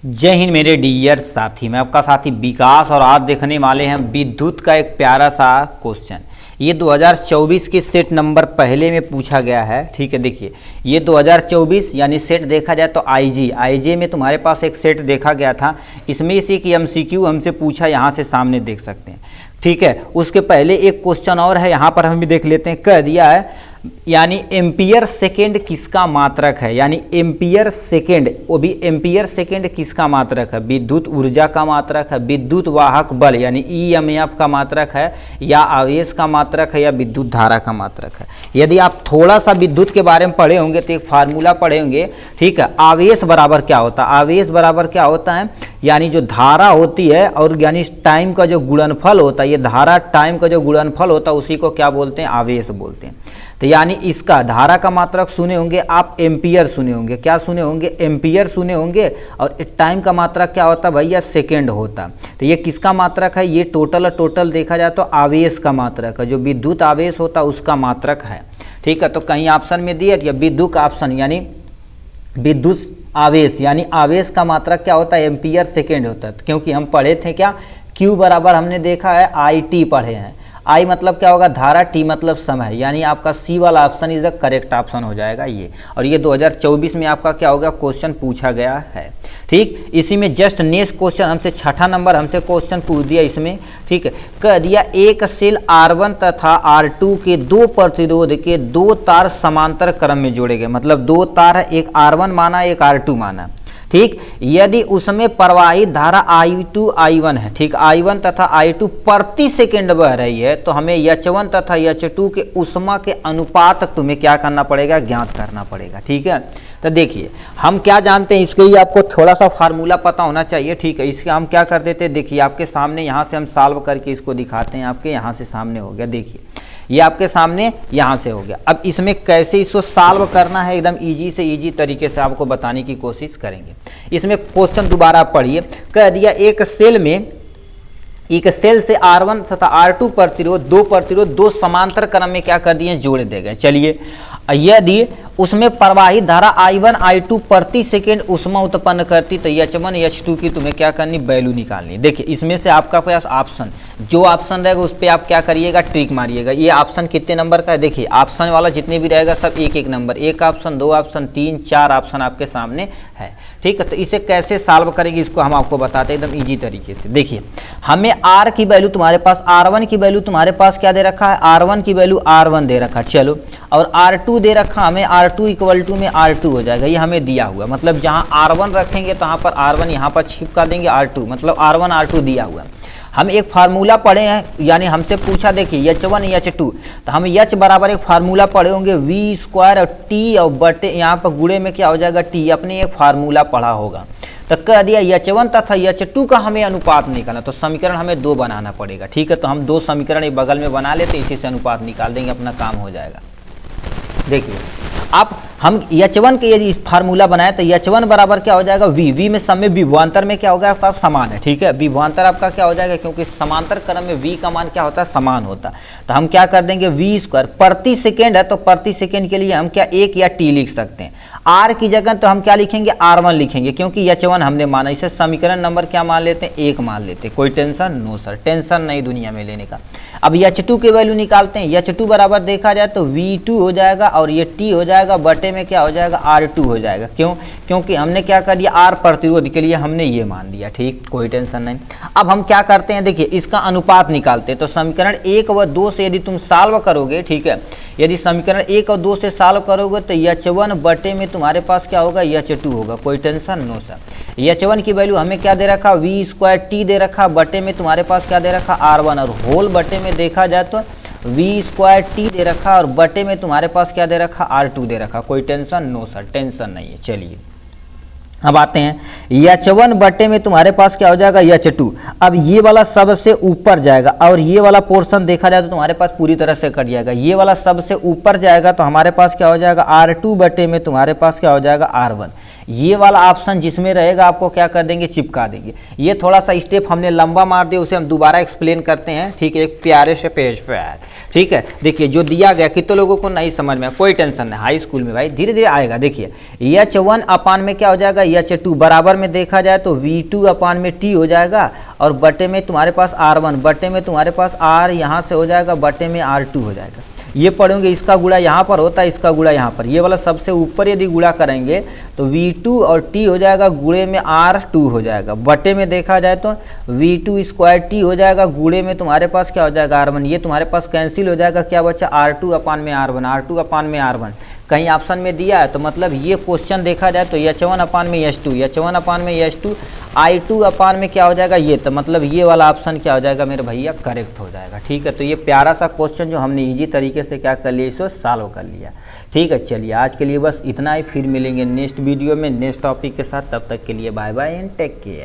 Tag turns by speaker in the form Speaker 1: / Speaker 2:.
Speaker 1: जय हिंद मेरे डियर साथी, मैं आपका साथी विकास और आज देखने वाले हैं विद्युत का एक प्यारा सा क्वेश्चन। ये 2024 की सेट नंबर पहले में पूछा गया है। ठीक है, देखिए ये 2024 यानी सेट देखा जाए तो आईजे में तुम्हारे पास एक सेट देखा गया था। इसमें से एक एमसीक्यू हमसे पूछा, यहाँ से सामने देख सकते हैं। ठीक है, उसके पहले एक क्वेश्चन और है, यहाँ पर हम भी देख लेते हैं। कह दिया है यानी एम्पियर सेकेंड किसका मात्रक है, यानी एम्पियर सेकेंड, वो भी एम्पियर सेकेंड किसका मात्रक है? विद्युत ऊर्जा का मात्रक है, विद्युत वाहक बल यानी ईएमएफ का मात्रक है, या आवेश का मात्रक है, या विद्युत धारा का मात्रक है। यदि आप थोड़ा सा विद्युत के बारे में पढ़े होंगे तो एक फार्मूला पढ़े होंगे। ठीक है, आवेश बराबर क्या होता है? आवेश बराबर क्या होता है? यानी जो धारा होती है और यानी टाइम का जो गुणनफल होता है, ये धारा टाइम का जो गुणनफल होता है उसी को क्या बोलते हैं? आवेश बोलते हैं। तो यानी इसका धारा का मात्रक सुने होंगे आप, एम्पियर सुने होंगे। क्या सुने होंगे? एम्पियर सुने होंगे। और टाइम का मात्रक क्या होता है भैया? सेकेंड होता। तो ये किसका मात्रक है? ये टोटल देखा जाए तो आवेश का मात्रक है, जो विद्युत आवेश होता है उसका मात्रक है। ठीक है, तो कहीं ऑप्शन में दिया या विद्युत ऑप्शन यानी विद्युत आवेश यानी आवेश का मात्रक क्या होता है? एम्पियर सेकेंड होता है। क्योंकि हम पढ़े थे क्या, Q बराबर हमने देखा है IT पढ़े हैं। I मतलब क्या होगा? धारा, T मतलब समय, यानी आपका C वाला option is the correct option हो जाएगा ये। और ये 2024 में आपका क्या होगा? क्वेश्चन पूछा गया है। ठीक, इसी में जस्ट नेक्स्ट क्वेश्चन हमसे छठा नंबर हमसे क्वेश्चन पूछ दिया इसमें। ठीक है, कह दिया एक सेल R1 तथा R2 के दो प्रतिरोध के दो तार समांतर क्रम में जोड़े गए। मतलब दो तार है, एक R1 माना एक R2 माना। ठीक, यदि उसमें प्रवाहित धारा I2 I1 है, ठीक, I1 तथा I2 प्रति सेकेंड बह रही है, तो हमें H1 तथा H2 के ऊष्मा के अनुपात तुम्हें क्या करना पड़ेगा? ज्ञात करना पड़ेगा। ठीक है, तो देखिए हम क्या जानते हैं, इसके लिए आपको थोड़ा सा फार्मूला पता होना चाहिए। ठीक है, इसके हम क्या कर देते हैं, देखिए आपके सामने यहाँ से हम सॉल्व करके इसको दिखाते हैं। आपके यहाँ से सामने हो गया, देखिए ये आपके सामने यहाँ से हो गया। अब इसमें कैसे इसको सॉल्व करना है, एकदम इजी से इजी तरीके से आपको बताने की कोशिश करेंगे। इसमें क्वेश्चन दोबारा पढ़िए। कह दिया एक सेल से R1 तथा R2 प्रतिरोध दो समांतर क्रम में क्या कर दिए? जोड़ दे गए। चलिए, यदि उसमें प्रवाहित धारा I1 I2 प्रति सेकेंड ऊष्मा उत्पन्न करती तो H1 H2 की तुम्हें क्या करनी? वैल्यू निकालनी। देखिए इसमें से आपका पास ऑप्शन, जो ऑप्शन रहेगा उस पर आप क्या करिएगा? ट्रिक मारिएगा। ये ऑप्शन कितने नंबर का है? देखिए ऑप्शन वाला जितने भी रहेगा सब एक एक नंबर, एक ऑप्शन, दो ऑप्शन, तीन, चार ऑप्शन आपके सामने है। ठीक है, तो इसे कैसे सॉल्व करेंगे इसको हम आपको बताते हैं एकदम इजी तरीके से। देखिए हमें R की वैल्यू तुम्हारे पास, R1 की वैल्यू तुम्हारे पास क्या दे रखा है? R1 की वैल्यू R1 दे रखा है। चलो, और R2 दे रखा हमें, R2 इक्वल टू में R2 हो जाएगा, ये हमें दिया हुआ। मतलब जहाँ R1 रखेंगे तो यहाँ पर R1 यहाँ पर छिपका देंगे R2, मतलब R1 R2 दिया हुआ। हम एक फार्मूला पढ़े हैं, यानी हमसे पूछा, देखिए H1 H2, तो हम H बराबर एक फार्मूला पढ़े होंगे V स्क्वायर और T और बटे यहाँ पर गुणे में क्या हो जाएगा? T। अपने एक फार्मूला पढ़ा होगा। तो कह दिया H1 तथा H2 का हमें अनुपात निकालना, तो समीकरण हमें दो बनाना पड़ेगा। ठीक है, तो हम दो समीकरण एक बगल में बना लेते, इसी से अनुपात निकाल देंगे, अपना काम हो जाएगा। देखिए अब हम H1 के यदि फार्मूला बनाए तो H1 बराबर क्या हो जाएगा? V में सब में विभवांतर में क्या होगा? आपका समान है। ठीक है, विभवांतर आपका क्या हो जाएगा? क्योंकि समांतर क्रम में V का मान क्या होता है? समान होता है। तो हम क्या कर देंगे? V स्क्वायर प्रति सेकेंड है, तो प्रति सेकेंड के लिए हम क्या एक या T लिख सकते हैं। R की जगह तो हम क्या लिखेंगे? R1 लिखेंगे, क्योंकि H1 हमने माना। इसे समीकरण नंबर क्या मान लेते हैं? एक मान लेते हैं। कोई टेंशन? नो सर, टेंशन नहीं दुनिया में लेने का। अब H2 की वैल्यू निकालते हैं। H2 बराबर देखा जाए तो V2 हो जाएगा, और ये T हो जाएगा, बटे में क्या हो जाएगा? R2 हो जाएगा। क्यों? क्योंकि हमने क्या कर दिया? R प्रतिरोध के लिए हमने ये मान दिया। ठीक, कोई टेंशन नहीं। अब हम क्या करते हैं, देखिए इसका अनुपात निकालते हैं। तो समीकरण 1 व 2 से यदि तुम सॉल्व करोगे, ठीक है, यदि समीकरण 1 और 2 से सॉल्व करोगे तो H1 बटे में तुम्हारे पास क्या होगा? H2 होगा। कोई टेंशन? No sir. H1 की वैल्यू हमें क्या दे रखा? V स्क्वायर T दे रखा, बटे में तुम्हारे पास क्या दे रखा? R1, और होल बटे में देखा जाए तो V स्क्वायर T दे रखा, और बटे में तुम्हारे पास क्या दे रखा? R2 दे रखा। कोई टेंशन? नो सर, टेंशन नहीं है। चलिए अब आते हैं H1 बटे में तुम्हारे पास क्या हो जाएगा? H2। अब ये वाला सबसे ऊपर जाएगा, और ये वाला पोर्शन देखा जाए तो तुम्हारे पास पूरी तरह से कट जाएगा। ये वाला सबसे ऊपर जाएगा तो हमारे पास क्या हो जाएगा? R2 बटे में तुम्हारे पास क्या हो जाएगा? R1। ये वाला ऑप्शन जिसमें रहेगा आपको क्या कर देंगे, चिपका देंगे। ये थोड़ा सा स्टेप हमने लंबा मार दिया, उसे हम दोबारा एक्सप्लेन करते हैं, ठीक है, एक प्यारे से पेज पे है, ठीक है। देखिए जो दिया गया, कितने लोगों को नहीं समझ में, कोई टेंशन नहीं, हाई स्कूल में भाई धीरे धीरे आएगा। देखिए H1 अपान में क्या हो जाएगा, H2 बराबर में देखा जाए तो V2 अपान में T हो जाएगा, और बटे में तुम्हारे पास R1, बटे में तुम्हारे पास R यहाँ से हो जाएगा, बटे में R2 हो जाएगा। ये पढ़ोगे, इसका गुणा यहाँ पर होता है, इसका गुणा यहाँ पर, ये वाला सबसे ऊपर यदि गुणा करेंगे तो V2 और T हो जाएगा, गुणे में R2 हो जाएगा, बटे में देखा जाए तो V2 स्क्वायर T हो जाएगा, गुणे में तुम्हारे पास क्या हो जाएगा R1, ये तुम्हारे पास कैंसिल हो जाएगा, क्या बच्चा R2 अपान में R1, R2 अपान में R1 कहीं ऑप्शन में दिया है, तो मतलब ये क्वेश्चन देखा जाए तो H1 अपान में H2, H1 अपान में H2, I2 अपान में क्या हो जाएगा ये, तो मतलब ये वाला ऑप्शन क्या हो जाएगा मेरे भैया, करेक्ट हो जाएगा, ठीक है। तो ये प्यारा सा क्वेश्चन जो हमने इजी तरीके से क्या कर लिया, इसको सॉल्व कर लिया, ठीक है। चलिए आज के लिए बस इतना ही, फिर मिलेंगे नेक्स्ट वीडियो में नेक्स्ट टॉपिक के साथ, तब तक के लिए bye bye and take care.